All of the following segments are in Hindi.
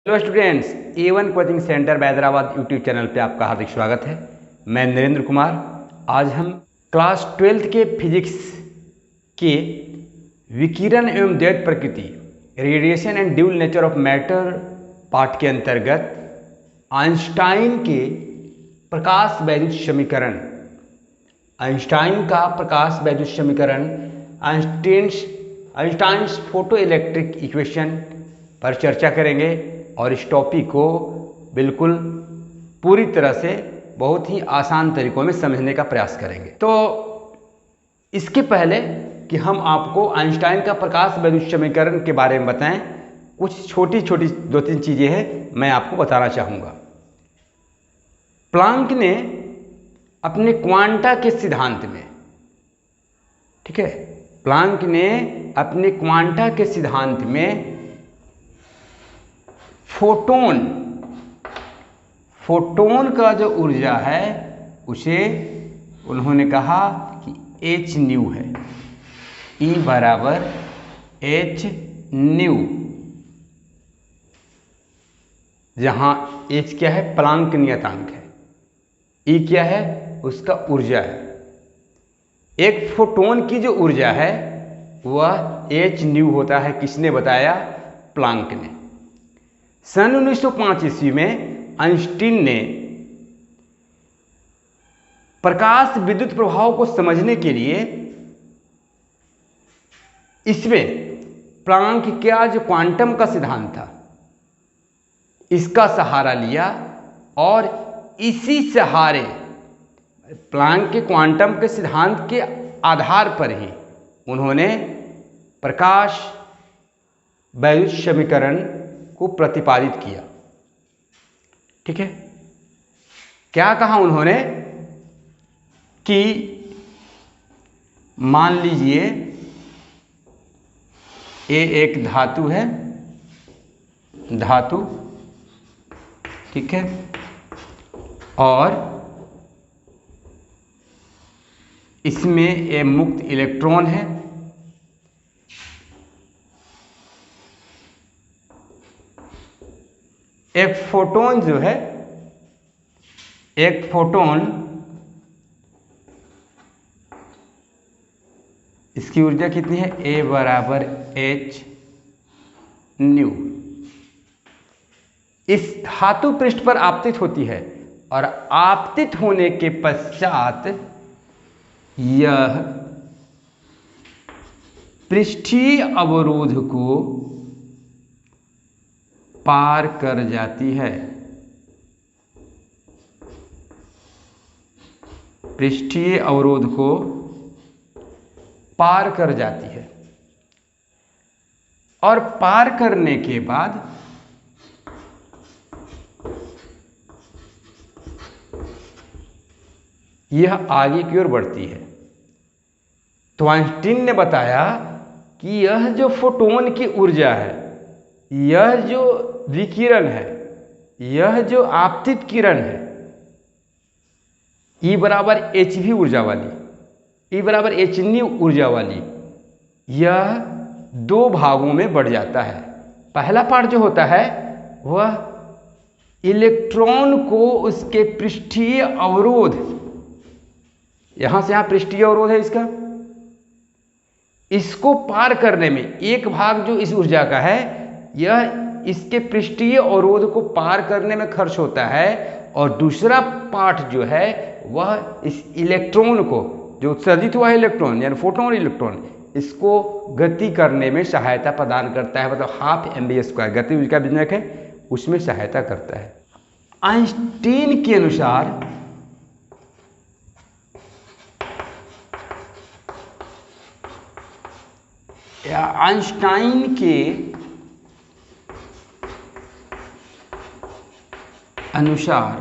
Hello students, A1 coaching centre Hyderabad YouTube channel पे आपका हार्दिक स्वागत है। मैं नरेंद्र कुमार। आज हम क्लास 12th के फिजिक्स के विकिरण एवं द्वैत प्रकृति radiation and dual nature of matter part के अंतर्गत आइंस्टाइन के प्रकाश वैद्युत समीकरण, आइंस्टाइन का प्रकाश वैद्युत समीकरण, आइंस्टाइन्स फोटो इलेक्ट्रिक इक्वेशन पर चर्चा करेंगे और इस टॉपिक को बिल्कुल पूरी तरह से बहुत ही आसान तरीकों में समझने का प्रयास करेंगे। तो इसके पहले कि हम आपको आइंस्टाइन का प्रकाश वैद्युत समीकरण के बारे में बताएं, कुछ छोटी छोटी दो तीन चीज़ें हैं मैं आपको बताना चाहूँगा। प्लांक ने अपने क्वांटा के सिद्धांत में, ठीक है, प्लांक ने अपने क्वांटा के सिद्धांत में फोटोन का जो ऊर्जा है उसे उन्होंने कहा कि h न्यू है, E बराबर h न्यू, जहां h क्या है, प्लांक नियतांक है, E क्या है, उसका ऊर्जा है। एक फोटोन की जो ऊर्जा है वह h न्यू होता है। किसने बताया? प्लांक ने। सन 1905 ईस्वी में आइंस्टीन ने प्रकाश विद्युत प्रभाव को समझने के लिए इसमें प्लांक का जो क्वांटम का सिद्धांत था इसका सहारा लिया और इसी सहारे प्लांक के क्वांटम के सिद्धांत के आधार पर ही उन्होंने प्रकाश वैद्युत समीकरण को प्रतिपादित किया। ठीक है, क्या कहा उन्होंने कि मान लीजिए ये एक धातु है, धातु, ठीक है, और इसमें ये मुक्त इलेक्ट्रॉन है। एक फोटोन जो है, एक फोटोन, इसकी ऊर्जा कितनी है? A बराबर h न्यू। इस धातु पृष्ठ पर आपतित होती है और आपतित होने के पश्चात यह पृष्ठीय अवरोध को पार कर जाती है। पृष्ठीय अवरोध को पार कर जाती है और पार करने के बाद यह आगे की ओर बढ़ती है। तो आइंस्टीन ने बताया कि यह जो फोटोन की ऊर्जा है, यह जो विकिरण है, यह जो आपतित किरण है, E बराबर एच भी ऊर्जा वाली, E बराबर एच न्यू ऊर्जा वाली, यह दो भागों में बढ़ जाता है। पहला पार्ट जो होता है वह इलेक्ट्रॉन को उसके पृष्ठीय अवरोध, यहां से यहां पृष्ठीय अवरोध है इसका, इसको पार करने में एक भाग जो इस ऊर्जा का है यह इसके पृष्ठीय अवरोध को पार करने में खर्च होता है और दूसरा पार्ट जो है वह इस इलेक्ट्रॉन को, जो उत्सर्जित हुआ है इलेक्ट्रॉन यानी फोटोन इलेक्ट्रॉन, इसको गति करने में सहायता प्रदान करता है। मतलब हाफ mv² गति उसका विजनक है, उसमें सहायता करता है। आइंस्टीन के अनुसार आइंस्टाइन के अनुसार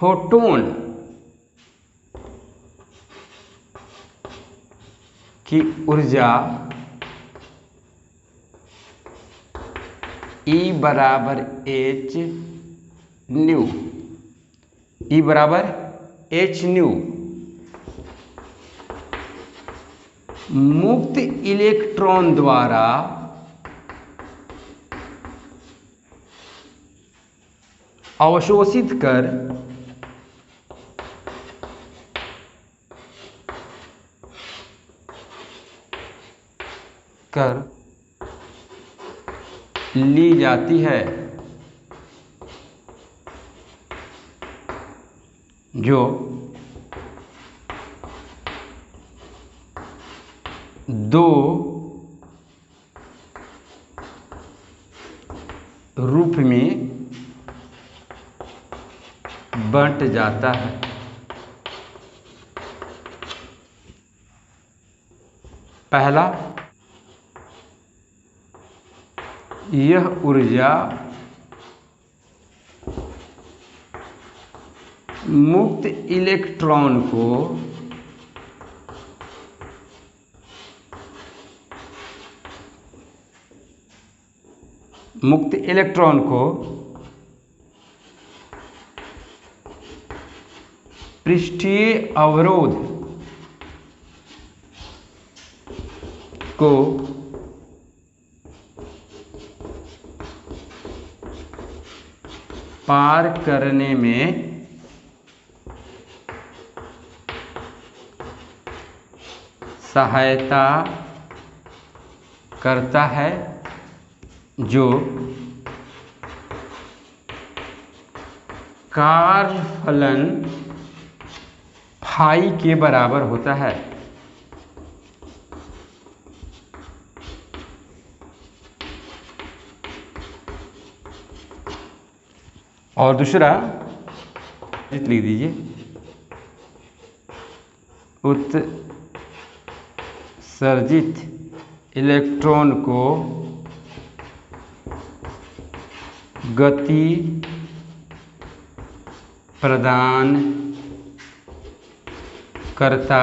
फोटोन की ऊर्जा E बराबर h न्यू, E बराबर h न्यू मुक्त इलेक्ट्रॉन द्वारा अवशोषित कर ली जाती है, जो दो रूप में बंट जाता है। पहला, यह ऊर्जा मुक्त इलेक्ट्रॉन को पृष्ठीय अवरोध को पार करने में सहायता करता है, जो कार्यफलन फाई के बराबर होता है। और दूसरा लिख दीजिए, उत्सर्जित इलेक्ट्रॉन को गति प्रदान करता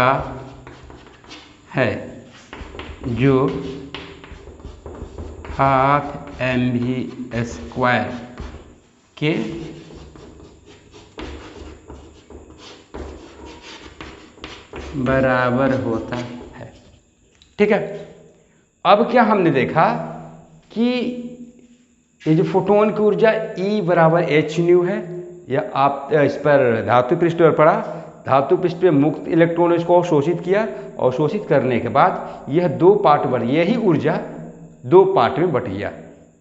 है, जो ½mv² के बराबर होता है। ठीक है। अब क्या हमने देखा कि ये जो फोटोन की ऊर्जा E बराबर h न्यू है, या आप इस पर धातु पृष्ठ पर पढ़ा, धातु पृष्ठ पे मुक्त इलेक्ट्रॉन इसको अवशोषित किया और शोषित करने के बाद यह दो पार्ट बन, यही ऊर्जा दो पार्ट में बट गया।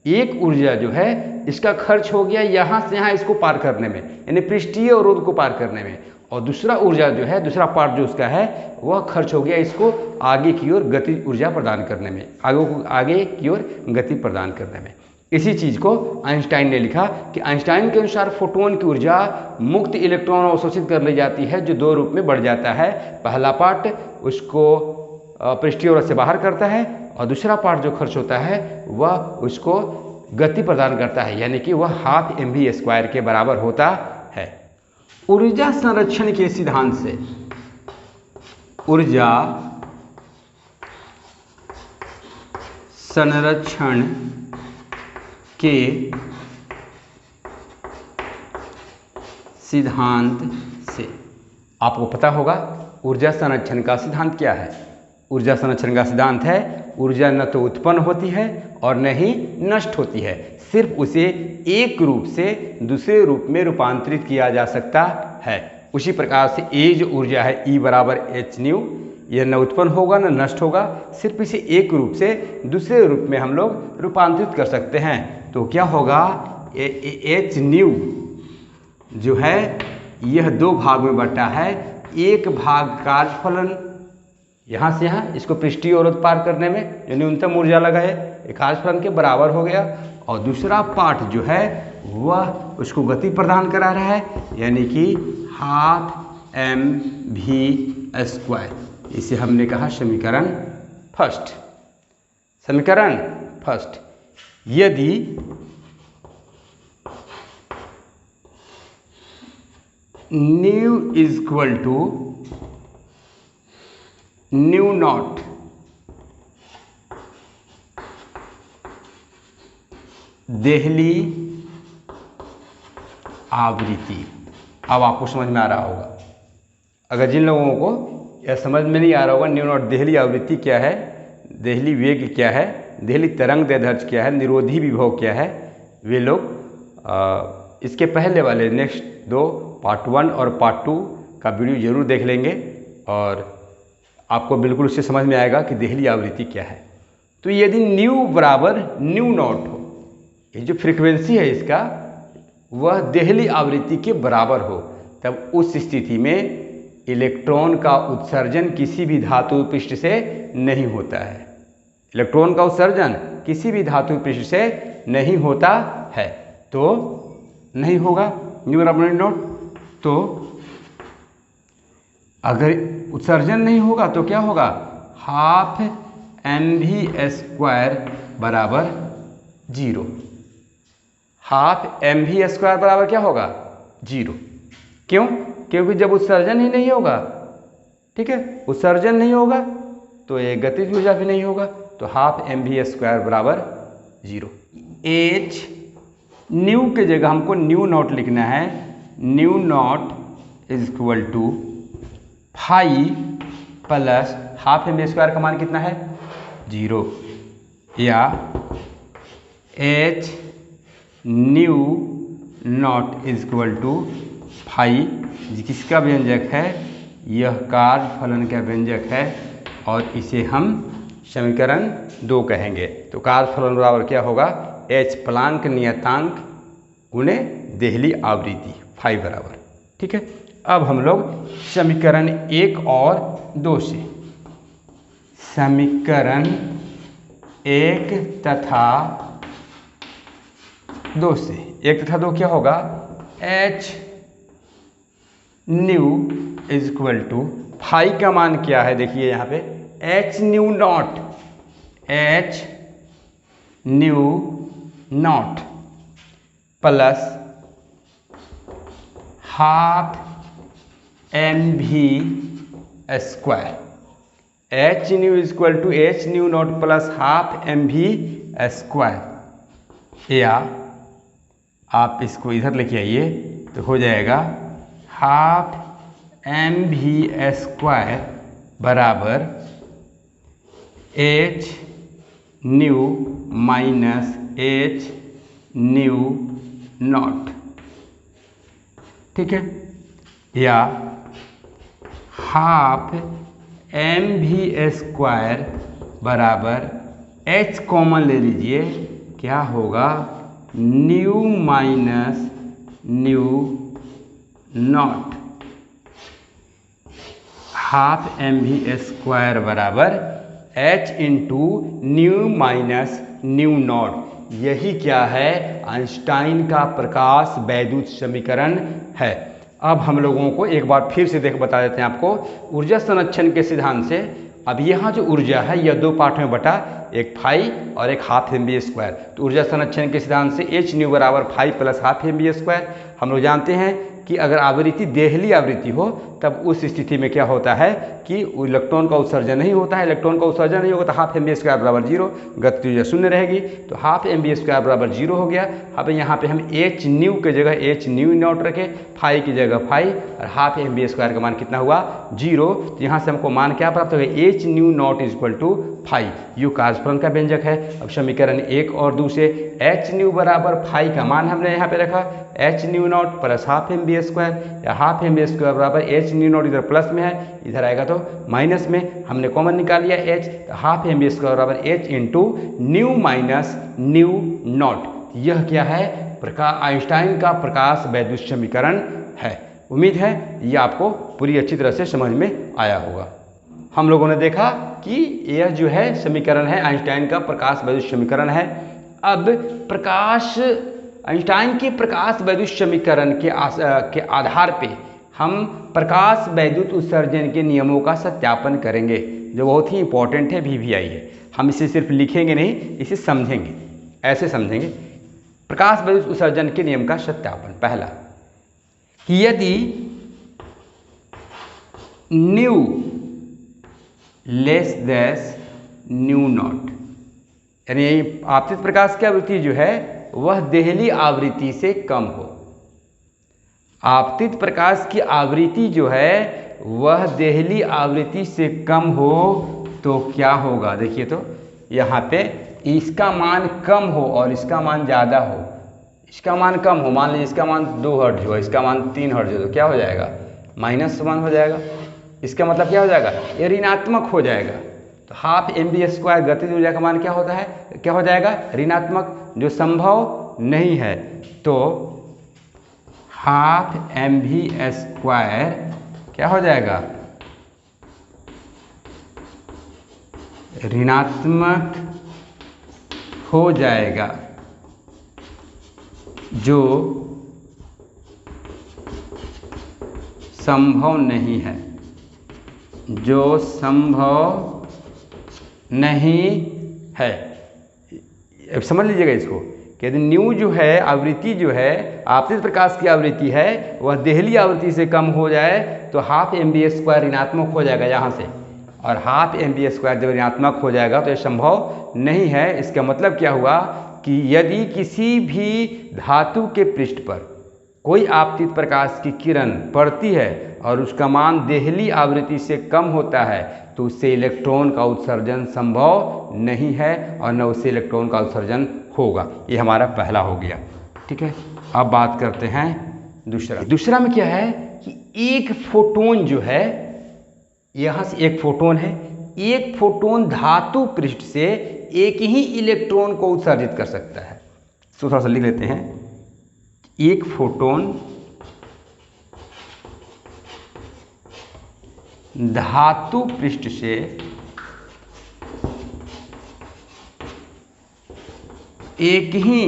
एक ऊर्जा जो है इसका खर्च हो गया यहाँ से यहाँ इसको पार करने में, यानी पृष्ठीय अवरोध को पार करने में, और दूसरा ऊर्जा जो है, दूसरा पार्ट जो उसका है वह खर्च हो गया इसको आगे की ओर गति ऊर्जा प्रदान करने में, आगे की ओर गति प्रदान करने में। इसी चीज को आइंस्टाइन ने लिखा कि आइंस्टाइन के अनुसार फोटोन की ऊर्जा मुक्त इलेक्ट्रॉन अवशोषित कर ली जाती है, जो दो रूप में बढ़ जाता है। पहला पार्ट उसको पृष्ठीय ओर से बाहर करता है, और दूसरा पार्ट जो खर्च होता है वह उसको गति प्रदान करता है, यानी कि वह ½mv² के बराबर होता है। ऊर्जा संरक्षण के सिद्धांत से ऊर्जा संरक्षण के सिद्धांत से आपको पता होगा ऊर्जा संरक्षण का सिद्धांत क्या है। ऊर्जा संरक्षण का सिद्धांत है, ऊर्जा न तो उत्पन्न होती है और न ही नष्ट होती है, सिर्फ उसे एक रूप से दूसरे रूप में रूपांतरित किया जा सकता है। उसी प्रकार से ये जो ऊर्जा है E बराबर h न्यू, यह न उत्पन्न होगा न नष्ट होगा, सिर्फ इसे एक रूप से दूसरे रूप में हम लोग रूपांतरित कर सकते हैं। तो क्या होगा, h न्यू जो है यह दो भाग में बटा है। एक भाग कार्यफलन यहाँ से यहाँ इसको पृष्ठीय अवरोध पार करने में जो न्यूनतम ऊर्जा लगा है एक कार्यफलन के बराबर हो गया, और दूसरा पार्ट जो है वह उसको गति प्रदान करा रहा है, यानी कि ½mv²। इसे हमने कहा समीकरण फर्स्ट। समीकरण फर्स्ट, यदि nu equal to nu naught देहली आवृत्ति, अब आपको समझ में आ रहा होगा। अगर जिन लोगों को यह समझ में नहीं आ रहा होगा न्यू नॉट देहली आवृत्ति क्या है, देहली वेग क्या है, देहली तरंग दैर्ध्य क्या है, निरोधी विभव क्या है। वे लोग इसके पहले वाले नेक्स्ट 2 पार्ट 1 और पार्ट 2 का वीडियो जरूर देख लेंगे और आपको बिल्कुल उससे समझ में आएगा कि देहली आवृत्ति क्या है। तो यदि न्यू बराबर न्यू नॉट हो, ये जो फ्रीक्वेंसी है इसका वह देहली आवृत्ति के बराबर हो, तब उस स्थिति में इलेक्ट्रॉन का उत्सर्जन किसी भी धातु पृष्ठ से नहीं होता है। इलेक्ट्रॉन का उत्सर्जन किसी भी धातु पृष्ठ से नहीं होता है, तो नहीं होगा न्यू बराबर न्यू नॉट। तो अगर उत्सर्जन नहीं होगा तो क्या होगा, हाफ mv² बराबर 0। हाफ mv² बराबर क्या होगा, 0। क्यों? क्योंकि जब उत्सर्जन ही नहीं होगा, ठीक है, उत्सर्जन नहीं होगा तो ये गतिज ऊर्जा भी नहीं होगा, तो हाफ mv² बराबर 0। h न्यू के जगह हमको न्यू नॉट लिखना है। Nu naught is equal to phi plus half mv² का मान कितना है, 0, या h nu naught is equal to phi, जिसका व्यंजक है यह कार्य फलन का व्यंजक है और इसे हम समीकरण 2 कहेंगे। तो कार्य फलन बराबर क्या होगा, h प्लांक नियतांक गुणे देहली आवृत्ति फाई बराबर, ठीक है। अब हम लोग समीकरण 1 और 2 से, समीकरण 1 तथा 2 से, 1 तथा 2 क्या होगा, h nu is equal to phi का मान क्या है, देखिए यहाँ पे h nu naught, h nu naught plus half mv²। h nu is equal to h nu naught plus half mv², या आप इसको इधर लेके आइए तो हो जाएगा हाफ mv² बराबर h new minus h nu not, ठीक है, या हाफ mv² बराबर h कॉमन ले लीजिए, क्या होगा, new minus new not, half mv² बराबर h into new minus new not. यही क्या है, आइंस्टाइन का प्रकाश वैद्युत समीकरण है। अब हम लोगों को एक बार फिर से बता देते हैं आपको ऊर्जा संरक्षण के सिद्धांत से। अब यहाँ जो ऊर्जा है यह 2 पार्ट में बटा, एक फाई और एक हाफ mv²। तो ऊर्जा संरक्षण के सिद्धांत से h न्यू बराबर फाई प्लस हाफ mv²। हम लोग जानते हैं कि अगर आवृत्ति देहली आवृत्ति हो तब उस स्थिति में क्या होता है कि इलेक्ट्रॉन का उत्सर्जन नहीं होता है। इलेक्ट्रॉन का उत्सर्जन नहीं होगा तो हाफ mv² बराबर 0, गति ऊर्जा 0 रहेगी, तो हाफ mv² बराबर 0 हो गया। अब यहाँ पे हम h न्यू के जगह h न्यू नॉट रखे, फाई की जगह फाई, और हाफ mv² का मान कितना हुआ, 0। तो यहाँ से हमको मान क्या प्राप्त हो गया, h nu naught is equal to phi, यू कार्य का व्यंजक है। अब समीकरण 1 और 2 से h न्यू बराबर फाई का मान हमने यहाँ पे रखा, h nu naught plus half mv², या हाफ mv² बराबर h न्यू नॉट इधर प्लस में है, इधर आएगा तो माइनस में, हमने कॉमन निकाल लिया h, तो हाफ mv² बराबर h into new minus new not. यह क्या है, आइंस्टाइन का प्रकाश वैद्युत समीकरण है। उम्मीद है ये आपको पूरी अच्छी तरह से समझ में आया होगा। हम लोगों ने देखा कि यह जो है समीकरण है आइंस्टाइन का प्रकाश वैद्युत समीकरण है। अब प्रकाश आइंस्टाइन के प्रकाश वैद्युत समीकरण के आधार पे हम प्रकाश वैद्युत उत्सर्जन के नियमों का सत्यापन करेंगे, जो बहुत ही इंपॉर्टेंट है, VVI है। हम इसे सिर्फ लिखेंगे नहीं, इसे समझेंगे, ऐसे समझेंगे। प्रकाश वैद्युत उत्सर्जन के नियम का सत्यापन, पहला कि यदि न्यू लेस दैश न्यू नॉट, यानी आपतित प्रकाश की आवृत्ति जो है वह देहली आवृत्ति से कम हो। आपतित प्रकाश की आवृत्ति जो है वह देहली आवृत्ति से कम हो तो क्या होगा। देखिए तो यहाँ पे इसका मान कम हो और इसका मान ज़्यादा हो। इसका मान कम हो, मान लीजिए इसका मान 2 हर्ट्ज हो, इसका मान 3 हर्ट्ज हो, तो क्या हो जाएगा, -1 हो जाएगा। इसका मतलब क्या हो जाएगा, ये ऋणात्मक हो जाएगा। तो हाफ mv² गतिज ऊर्जा का मान क्या होता है, क्या हो जाएगा, ऋणात्मक, जो संभव नहीं है। तो हाफ mv² क्या हो जाएगा, ऋणात्मक हो जाएगा, जो संभव नहीं है, जो संभव नहीं है। अब समझ लीजिएगा इसको कि यदि न्यू जो है आवृत्ति जो है आपतित प्रकाश की आवृत्ति है वह देहली आवृत्ति से कम हो जाए तो हाफ mv² ऋणात्मक हो जाएगा यहाँ से, और हाफ mv² जब ऋणात्मक हो जाएगा तो यह संभव नहीं है। इसका मतलब क्या हुआ कि यदि किसी भी धातु के पृष्ठ पर कोई आपतित प्रकाश की किरण पड़ती है और उसका मान देहली आवृत्ति से कम होता है तो उससे इलेक्ट्रॉन का उत्सर्जन संभव नहीं है और न उससे इलेक्ट्रॉन का उत्सर्जन होगा। ये हमारा पहला हो गया, ठीक है। अब बात करते हैं दूसरा। दूसरा में क्या है कि एक फोटोन जो है, यहाँ से एक फोटोन है, एक फोटोन धातु पृष्ठ से एक ही इलेक्ट्रॉन को उत्सर्जित कर सकता है। तो थोड़ा सा लिख लेते हैं, एक फोटोन धातु पृष्ठ से एक ही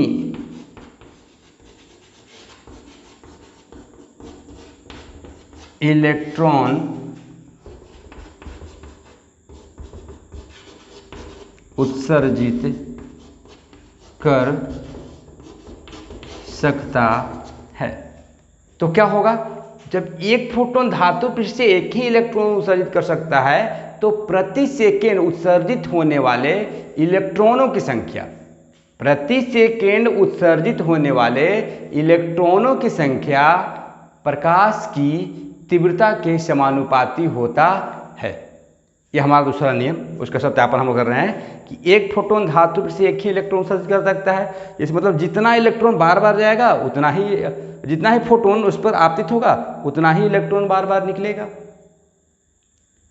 इलेक्ट्रॉन उत्सर्जित कर सकता है। तो क्या होगा, जब एक फोटोन धातु पृष्ठ से एक ही इलेक्ट्रॉन उत्सर्जित कर सकता है तो प्रति सेकेंड उत्सर्जित होने वाले इलेक्ट्रॉनों की संख्या, प्रति सेकेंड उत्सर्जित होने वाले इलेक्ट्रॉनों की संख्या प्रकाश की तीव्रता के समानुपाती होता है। यह हमारा दूसरा नियम, उसका सत्यापन हम कर रहे हैं कि एक फोटोन धातु से एक ही इलेक्ट्रॉन उत्सर्जित कर सकता है। इस मतलब जितना इलेक्ट्रॉन बार बार जाएगा उतना ही, जितना ही फोटोन उस पर आपतित होगा उतना ही इलेक्ट्रॉन बार बार निकलेगा,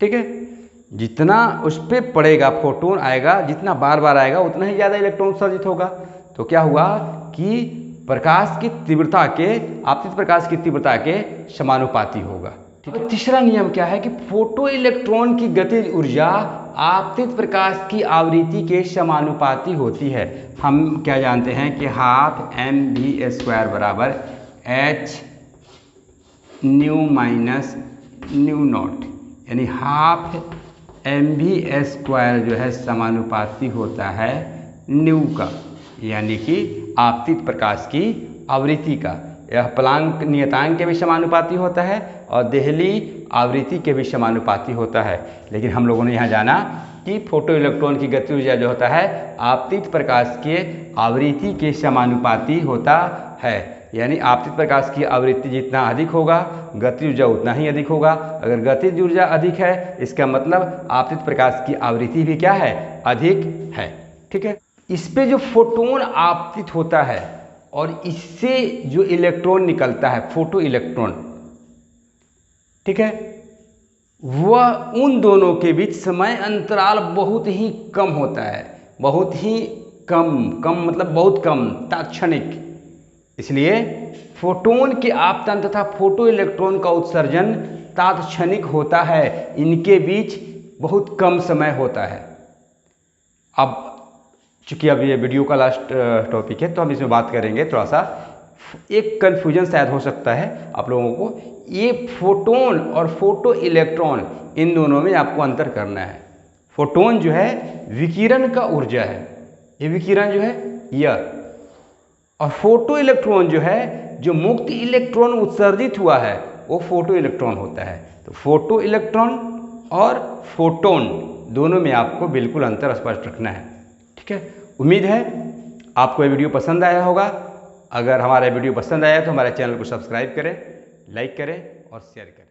ठीक है। जितना उस पर पड़ेगा, फोटोन आएगा, जितना बार बार आएगा उतना ही ज़्यादा इलेक्ट्रॉन उत्सर्जित होगा। तो क्या हुआ कि प्रकाश की तीव्रता के, आपतित प्रकाश की तीव्रता के समानुपाती होगा। तो तीसरा नियम क्या है कि फोटो इलेक्ट्रॉन की गतिज ऊर्जा आपतित प्रकाश की आवृत्ति के समानुपाती होती है। हम क्या जानते हैं कि हाफ mv² बराबर h new minus new not, यानी हाफ mv² जो है समानुपाती होता है न्यू का, यानी कि आपतित प्रकाश की आवृत्ति का। यह प्लांक नियतांक के भी समानुपाती होता है और देहली आवृत्ति के भी समानुपाती होता है। लेकिन हम लोगों ने यहाँ जाना कि फोटो इलेक्ट्रॉन की गति ऊर्जा जो होता है आपतित प्रकाश के आवृत्ति के समानुपाती होता है, यानी आपतित प्रकाश की आवृत्ति जितना अधिक होगा गति ऊर्जा उतना ही अधिक होगा। अगर गतिज ऊर्जा अधिक है इसका मतलब आपतित प्रकाश की आवृत्ति भी क्या है, अधिक है, ठीक है। इस पे जो फोटोन आपतित होता है और इससे जो इलेक्ट्रॉन निकलता है, फोटो इलेक्ट्रॉन, ठीक है, वह उन दोनों के बीच समय अंतराल बहुत ही कम होता है, बहुत ही कम मतलब बहुत कम, तात्क्षणिक। इसलिए फोटोन के आपतन तथा फोटो इलेक्ट्रॉन का उत्सर्जन तात्क्षणिक होता है, इनके बीच बहुत कम समय होता है। अब चूँकि अब ये वीडियो का लास्ट टॉपिक है तो हम इसमें बात करेंगे, थोड़ा सा एक कन्फ्यूजन शायद हो सकता है आप लोगों को। ये फोटोन और फोटो इलेक्ट्रॉन इन दोनों में आपको अंतर करना है। फोटोन जो है विकिरण का ऊर्जा है, ये विकिरण जो है यह, और फोटो इलेक्ट्रॉन जो है जो मुक्त इलेक्ट्रॉन उत्सर्जित हुआ है वो फोटो इलेक्ट्रॉन होता है। तो फोटो इलेक्ट्रॉन और फोटोन दोनों में आपको बिल्कुल अंतर स्पष्ट रखना है, ठीक है। उम्मीद है आपको ये वीडियो पसंद आया होगा। अगर हमारा वीडियो पसंद आया तो हमारे चैनल को सब्सक्राइब करें, लाइक करें और शेयर करें।